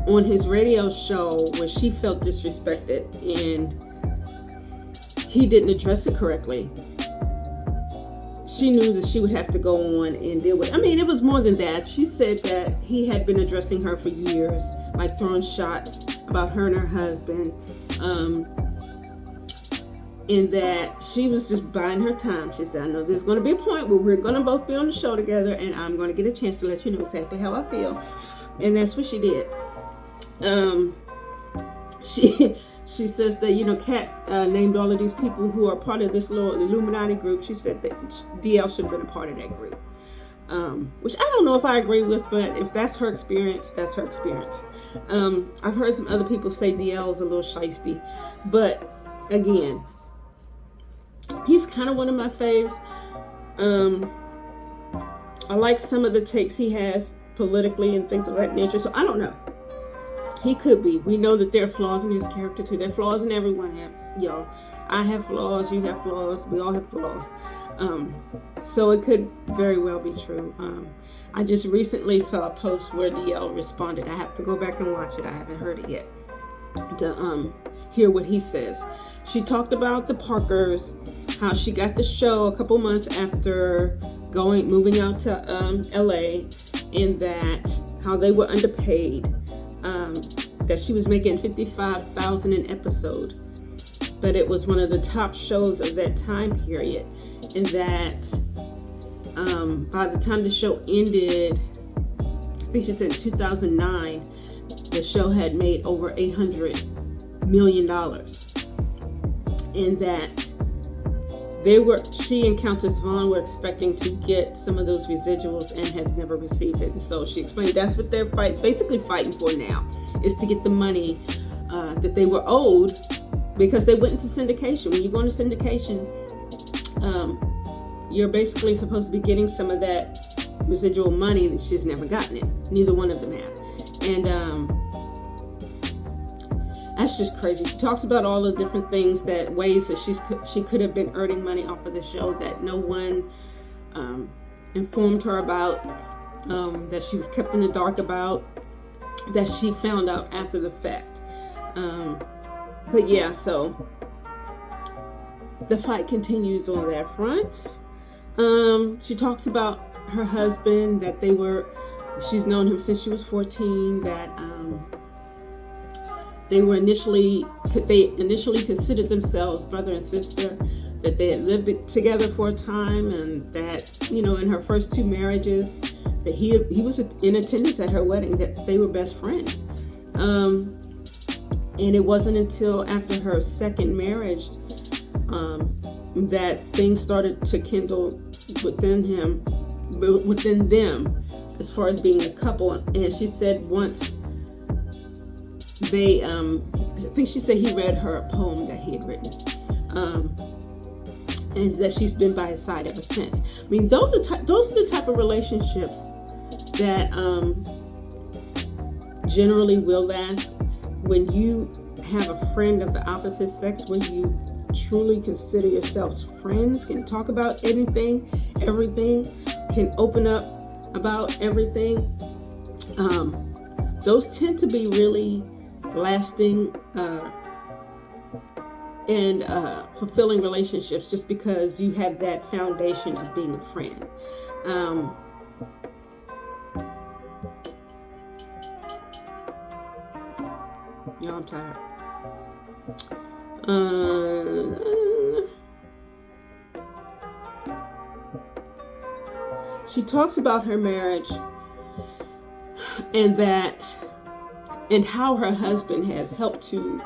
on his radio show where she felt disrespected and he didn't address it correctly, she knew that she would have to go on and deal with it. I mean, it was more than that. She said that he had been addressing her for years, like throwing shots about her and her husband, and that she was just buying her time. She said, I know there's going to be a point where we're going to both be on the show together and I'm going to get a chance to let you know exactly how I feel. And that's what she did. She says that, Kat named all of these people who are part of this little Illuminati group. She said that DL should have been a part of that group. which I don't know if I agree with, but if that's her experience, that's her experience. I've heard some other people say DL is a little shiesty, but again, he's kind of one of my faves. I like some of the takes he has politically and things of that nature, so I don't know. He could be. We know that there are flaws in his character too. There are flaws in everyone, y'all. I have flaws, you have flaws, we all have flaws. So it could very well be true. I just recently saw a post where DL responded. I have to go back and watch it. I haven't heard it yet to hear what he says. She talked about the Parkers, how she got the show a couple months after moving out to LA, and that how they were underpaid. That she was making $55,000 an episode, but it was one of the top shows of that time period, and that by the time the show ended, I think she said 2009, the show had made over $800 million, and that she and Countess Vaughn were expecting to get some of those residuals and had never received it. And so she explained that's what they're basically fighting for now, is to get the money that they were owed, because they went into syndication. When you go into syndication, you're basically supposed to be getting some of that residual money that she's never gotten it. Neither one of them have. And that's just crazy. She talks about all the different things, ways that she could have been earning money off of the show that no one informed her about, that she was kept in the dark about, that she found out after the fact. But yeah, so the fight continues on that front. She talks about her husband, that she's known him since she was 14, that they initially considered themselves brother and sister, that they had lived together for a time, and that, in her first two marriages, that he was in attendance at her wedding, that they were best friends. And it wasn't until after her second marriage that things started to kindle within them, as far as being a couple. And she said once I think she said he read her a poem that he had written, and that she's been by his side ever since. I mean, those are the type of relationships that generally will last, when you have a friend of the opposite sex, where you truly consider yourselves friends, can talk about anything, everything, can open up about everything. Those tend to be really lasting and fulfilling relationships, just because you have that foundation of being a friend. I'm tired. She talks about her marriage and how her husband has helped to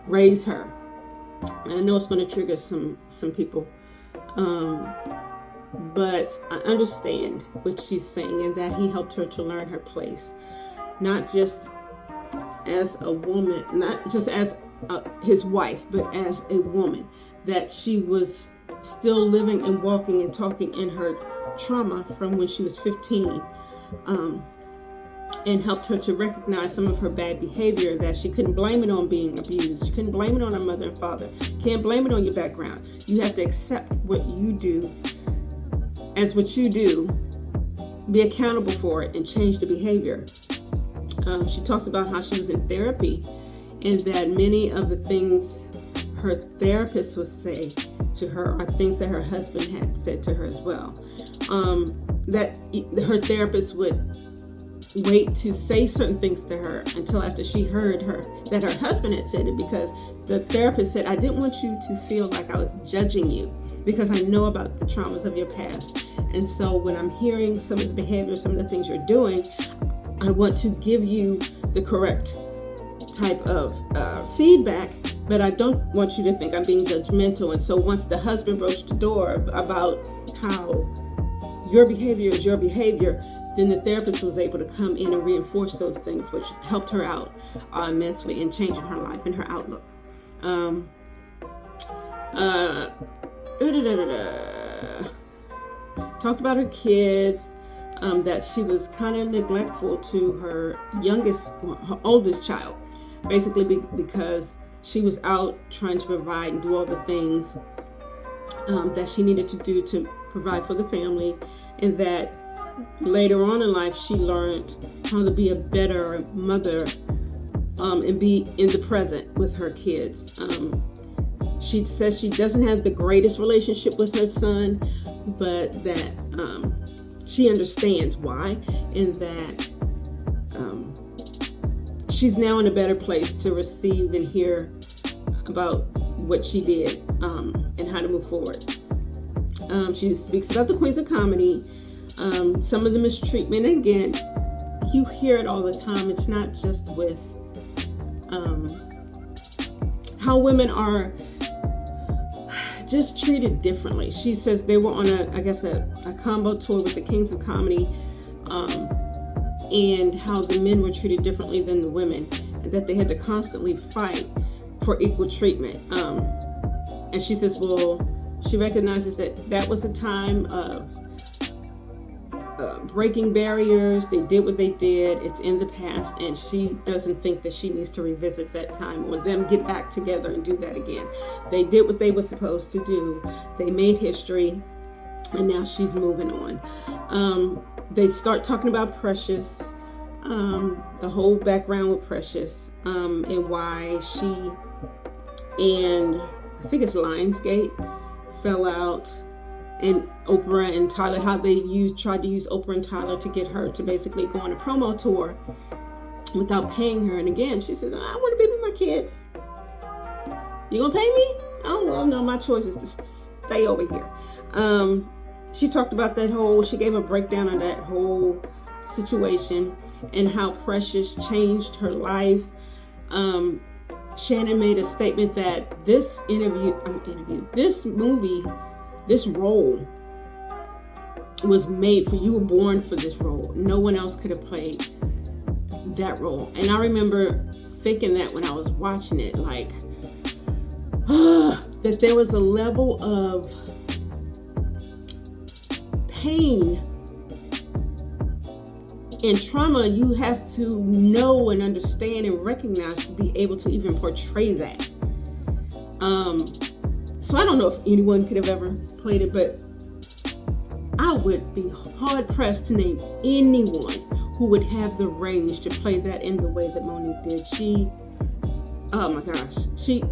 raise her. And I know it's going to trigger some people, but I understand what she's saying, and that he helped her to learn her place, not just as a woman, not just as his wife, but as a woman, that she was still living and walking and talking in her trauma from when she was 15, and helped her to recognize some of her bad behavior, that she couldn't blame it on being abused. She couldn't blame it on her mother and father. Can't blame it on your background. You have to accept what you do as what you do, be accountable for it, and change the behavior. She talks about how she was in therapy, and that many of the things her therapist would say to her are things that her husband had said to her as well. That her therapist would wait to say certain things to her until after she heard that her husband had said it, because the therapist said, I didn't want you to feel like I was judging you, because I know about the traumas of your past. And so when I'm hearing some of the behavior, some of the things you're doing, I want to give you the correct type of feedback, but I don't want you to think I'm being judgmental. And so once the husband broached the door about how your behavior is your behavior, then the therapist was able to come in and reinforce those things, which helped her out immensely in changing her life and her outlook. Talked about her kids, that she was kind of neglectful to her oldest child, basically because she was out trying to provide and do all the things that she needed to do to provide for the family, and that later on in life she learned how to be a better mother and be in the present with her kids. She says she doesn't have the greatest relationship with her son, but that she understands why, and that she's now in a better place to receive and hear about what she did and how to move forward. She speaks about the queens of comedy, some of the mistreatment. And again, you hear it all the time. It's not just with how women are just treated differently. She says they were on a combo tour with the Kings of Comedy, and how the men were treated differently than the women, and that they had to constantly fight for equal treatment. And she says, well, she recognizes that was a time of breaking barriers. They did what they did. It's in the past, and she doesn't think that she needs to revisit that time or them get back together and do that again. They did what they were supposed to do. They made history, and now she's moving on. They start talking about Precious, the whole background with Precious, and why she and I think it's Lionsgate fell out, and Oprah and Tyler, how they tried to use Oprah and Tyler to get her to basically go on a promo tour without paying her. And again, she says, I want to be with my kids. You gonna pay me? Oh, well, no, my choice is to stay over here. She talked about she gave a breakdown of that whole situation and how Precious changed her life. Shannon made a statement that this movie, this role was made for you. Were born for this role. No one else could have played that role. And I remember thinking that when I was watching it, like, that there was a level of pain and trauma you have to know and understand and recognize to be able to even portray that. So I don't know if anyone could have ever played it, but I would be hard pressed to name anyone who would have the range to play that in the way that Monique did. Oh my gosh, she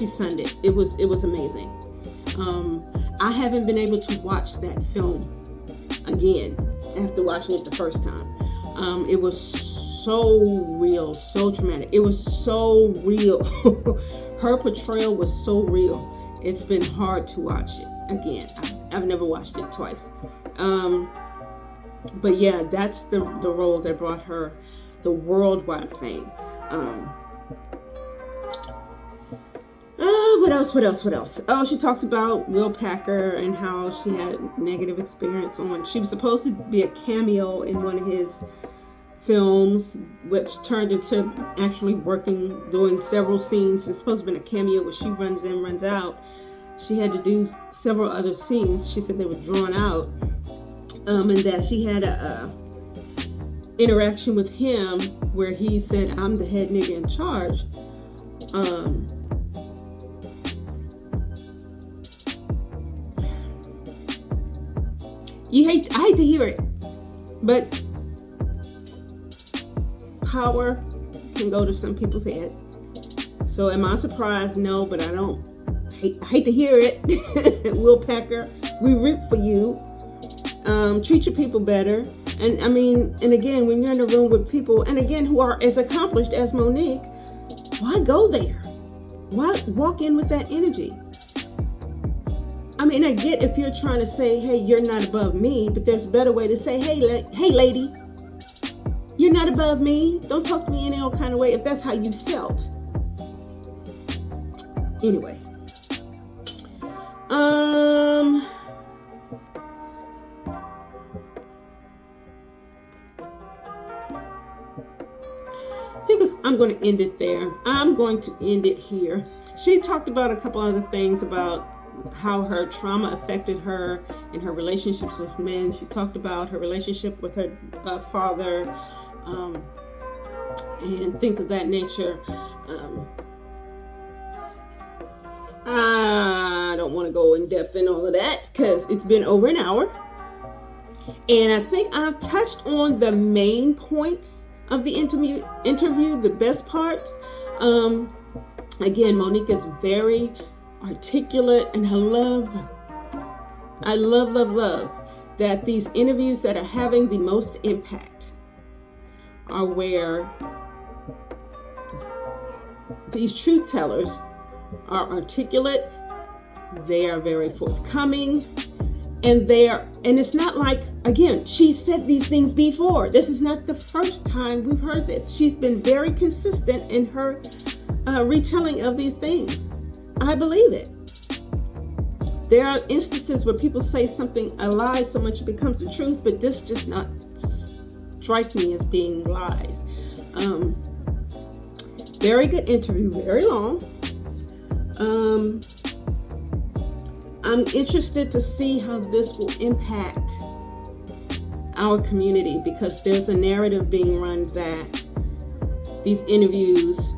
sunned it. It was amazing. I haven't been able to watch that film again after watching it the first time. It was so real, so traumatic. It was so real. Her portrayal was so real. It's been hard to watch it again. I've never watched it twice. But yeah, that's the role that brought her the worldwide fame. What else? Oh, she talks about Will Packer and how she had negative experience on. She was supposed to be a cameo in one of his films, which turned into actually doing several scenes. It's supposed to have been a cameo where she runs in, runs out. She had to do several other scenes. She said they were drawn out, and that she had a interaction with him where he said, "I'm the head nigga in charge." I hate to hear it, but power can go to some people's head. So am I surprised? No, but I hate to hear it. Will Packer, we root for you. Treat your people better. And again, when you're in a room with people, and again, who are as accomplished as Monique, why go there? Why walk in with that energy? I get if you're trying to say, hey, you're not above me, but there's a better way to say, hey, lady, you're not above me. Don't talk to me in any old kind of way if that's how you felt. Anyway. I'm going to end it there. I'm going to end it here. She talked about a couple other things about how her trauma affected her in her relationships with men. She talked about her relationship with her father and things of that nature. I don't want to go in depth in all of that because it's been over an hour. And I think I've touched on the main points of the interview, the best parts. Again, Monique is very articulate, and I love that these interviews that are having the most impact are where these truth tellers are articulate, they are very forthcoming, and it's not like, again, she said these things before. This is not the first time we've heard this. She's been very consistent in her retelling of these things. I believe it. There are instances where people say a lie so much it becomes the truth, but this just not strike me as being lies. Very good interview, very long. I'm interested to see how this will impact our community, because there's a narrative being run that these interviews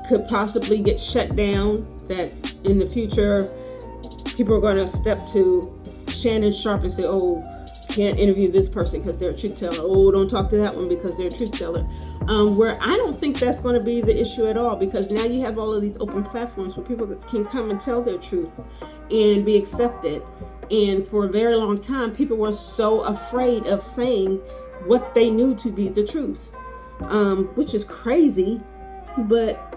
could possibly get shut down, that in the future people are going to step to Shannon Sharp and say, oh, can't interview this person because they're a truth teller. Oh, don't talk to that one because they're a truth teller. Where I don't think that's going to be the issue at all, because now you have all of these open platforms where people can come and tell their truth and be accepted. And for a very long time, people were so afraid of saying what they knew to be the truth, which is crazy, but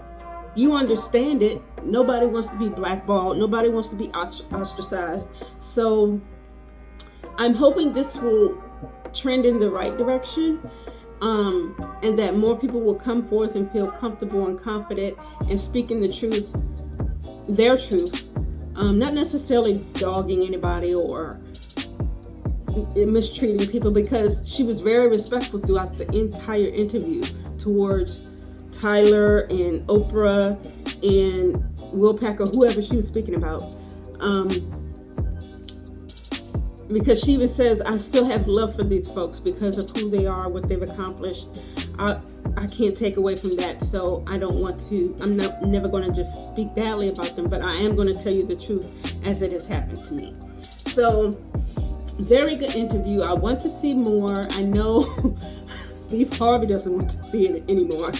you understand it. Nobody wants to be blackballed. Nobody wants to be ostracized. So I'm hoping this will trend in the right direction, and that more people will come forth and feel comfortable and confident in speaking the truth, their truth, not necessarily dogging anybody or mistreating people, because she was very respectful throughout the entire interview towards Tyler and Oprah and Will Packer, whoever she was speaking about. Because she even says, I still have love for these folks because of who they are, what they've accomplished. I can't take away from that. So I don't want to, never going to just speak badly about them, but I am going to tell you the truth as it has happened to me. So very good interview. I want to see more. I know Steve Harvey doesn't want to see it anymore.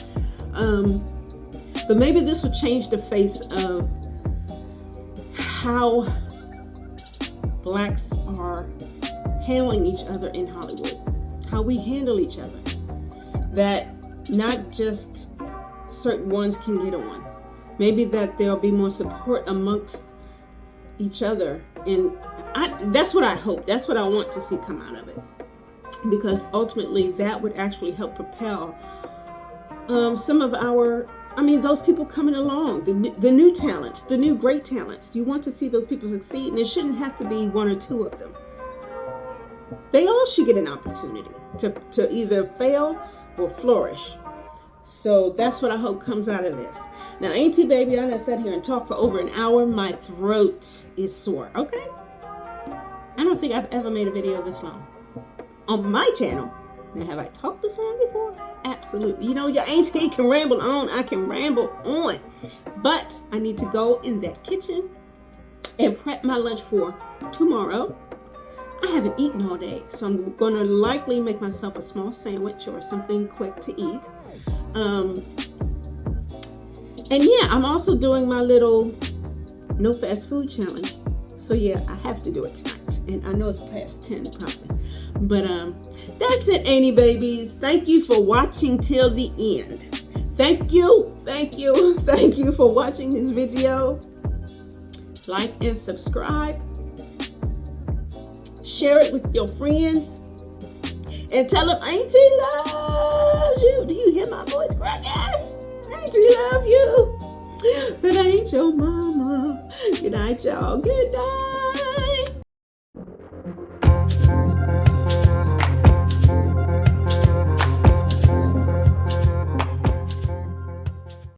But maybe this will change the face of how Blacks are handling each other in Hollywood, how we handle each other, that not just certain ones can get on. Maybe that there'll be more support amongst each other. And that's what I hope. That's what I want to see come out of it. Because ultimately that would actually help propel some of those people coming along, the new talents, the new great talents. You want to see those people succeed, and it shouldn't have to be one or two of them. They all should get an opportunity to either fail or flourish. So that's what I hope comes out of this. Now, Auntie Baby, I done sat here and talked for over an hour. My throat is sore, okay? I don't think I've ever made a video this long on my channel. Now, have I talked this long before? Absolutely. You know, your auntie can ramble on. I can ramble on. But I need to go in that kitchen and prep my lunch for tomorrow. I haven't eaten all day, so I'm going to likely make myself a small sandwich or something quick to eat. And yeah, I'm also doing my little no fast food challenge. So yeah, I have to do it tonight. And I know it's past 10 probably. But that's it, Auntie Babies. Thank you for watching till the end. Thank you for watching this video. Like and subscribe. Share it with your friends. And tell them Auntie loves you. Do you hear my voice cracking? Auntie love you. But I ain't your mama. Good night, y'all. Good night.